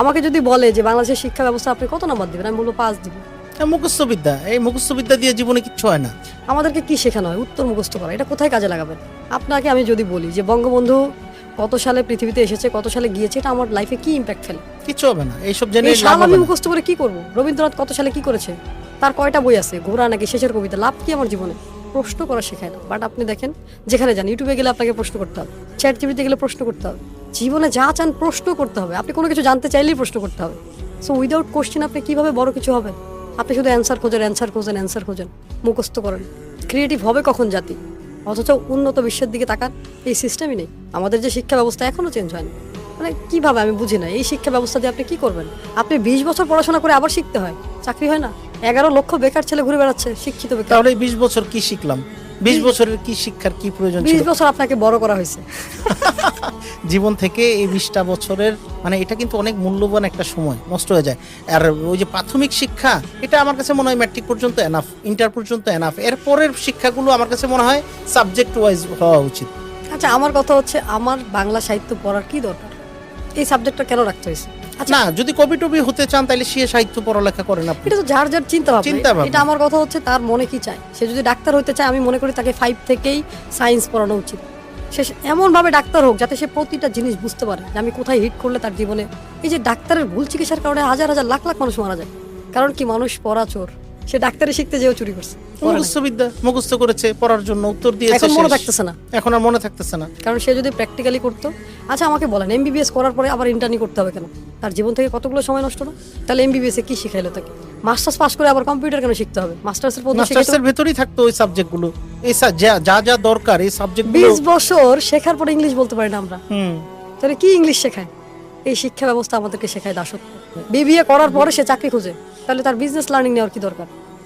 আমাকে যদি বলে যে বাংলাদেশের শিক্ষা ব্যবস্থা আপনি কত নাম্বার দিবেন, আমি বলবো 5 দিব। মুখস্থ বিদ্যা, এই মুখস্থ বিদ্যা দিয়ে জীবনে কিচ্ছু হয় না। আমাদেরকে কি শেখানো হয়? উত্তর মুখস্থ করা। এটা কোথায় কাজে লাগাবেন? আপনাকে আমি যদি বলি যে বঙ্গবন্ধু কত সালে পৃথিবীতে এসেছে, কত সালে গিয়েছে, এটা আমার লাইফে কি ইম্প্যাক্ট ফেলে? কিচ্ছু হবে না, এইসব জেনে এই লাভ সাল হবে আমি না। মুখস্থ করে কি করব? রবীন্দ্রনাথ কত সালে কি করেছে, তার কয়টা বই আছে, ঘোড়া নাকি শেষের কবিতা, লাভ কি আমার জীবনে? প্রশ্ন করা শেখায় না। বাট আপনি দেখেন, যেখানে যান, ইউটিউবে গেলে আপনাকে প্রশ্ন করতে হবে, চ্যাট জিপিটিতে গেলে প্রশ্ন করতে হবে, জীবনে যা চান প্রশ্ন করতে হবে। আপনি কোনো কিছু জানতে চাইলেই প্রশ্ন করতে হবে। সো উইদাউট কোশ্চেন আপনি কিভাবে বড় কিছু হবেন? আপনি শুধু অ্যান্সার খোঁজেন, মুখস্থ করেন। ক্রিয়েটিভ হবে কখন জাতি? অথচ উন্নত বিশ্বের দিকে তাকান, এই সিস্টেমই নেই। আমাদের যে শিক্ষা ব্যবস্থা এখনো চেঞ্জ হয়নি। মানে কিভাবে আমি বুঝি না, এই শিক্ষা ব্যবস্থা দিয়ে আপনি কি করবেন? আপনি 20 বছর পড়াশোনা করে আবার শিখতে হয়, চাকরি হয় না। 11 লক্ষ বেকার ছেলে ঘুরে বেড়াচ্ছে, শিক্ষিত বেকার। তাহলে 20 বছর কি শিখলাম? 20 বছরের কি শিক্ষার কি প্রয়োজন ছিল? 20 বছর আপনাকে বড় করা হয়েছে। জীবন থেকে এই 20টা বছরের মানে এটা কিন্তু অনেক মূল্যবান একটা সময় নষ্ট হয়ে যায়। আর ওই যে প্রাথমিক শিক্ষা, এটা আমার কাছে মনে হয় ম্যাট্রিক পর্যন্ত এনাফ, ইন্টার পর্যন্ত এনাফ। এর পরের শিক্ষাগুলো আমার কাছে মনে হয় সাবজেক্ট ওয়াইজ হওয়া উচিত। আচ্ছা, আমার কথা হচ্ছে, আমার বাংলা সাহিত্য পড়ার কি দরকার? এই সাবজেক্টটা কেন রাখতে হয়েছে? আচ্ছা, না, যদি কবি টবি হতে চান তাহলে সে সাহিত্য পড়ালেখা করেন আপনি। এটা তো যার যার চিন্তা চিন্তা ভাবনা। ভাবনা। এটা আমার কথা হচ্ছে, তার মনে কি চায়। সে যদি ডাক্তার হতে চায়, আমি মনে করি তাকে 5 থেকেই সায়েন্স পড়ানো উচিত। সে এমন ভাবে ডাক্তার হোক যাতে সে প্রতিটা জিনিস বুঝতে পারে যে আমি কোথায় হিট করলে তার জীবনে। এই যে ডাক্তারের ভুল চিকিৎসার কারণে হাজার হাজার লাখ লাখ মানুষ মারা যায়, কারণ কি? মানুষ পড়া চোর। সে ডাক্তারি শিখতে যেও চুরি করছে, পড়ে নাই। মুখস্থ বিদ্যা মুখস্থ করেছে, পড়ার জন্য উত্তর দিয়েছে, এখন মনে শেষ। থাকতেছে না। এখন আর মনে থাকতেছে না। কারণ সে যদি প্র্যাকটিক্যালি করতো। আচ্ছা আমাকে বলেন, এমবিবিএস করার পরে আবার ইন্টার্নি করতে হবে কেন? তার জীবন থেকে কতগুলো সময় নষ্ট না? তাহলে এমবিবিএস এ কি শিখাইলো তাকে? মাস্টার্স পাস করে আবার কম্পিউটার কেন শিখতে হবে? মাস্টার্সের পদ্ধতি মাস্টার্সের ভেতরেই থাকতো ওই সাবজেক্টগুলো, এই যা যা দরকার এই সাবজেক্টগুলো। 20 বছর শেখার পরে ইংলিশ বলতে পারি না আমরা। তাহলে কি ইংলিশ শেখায়? এই শিক্ষা ব্যবস্থা আমাদেরকে শেখায় দাসত্ব। বিবিএ করার পরে সে চাকরি খুঁজে, তাহলে তার বিজনেস লার্নিং নেওয়ার কি দরকার?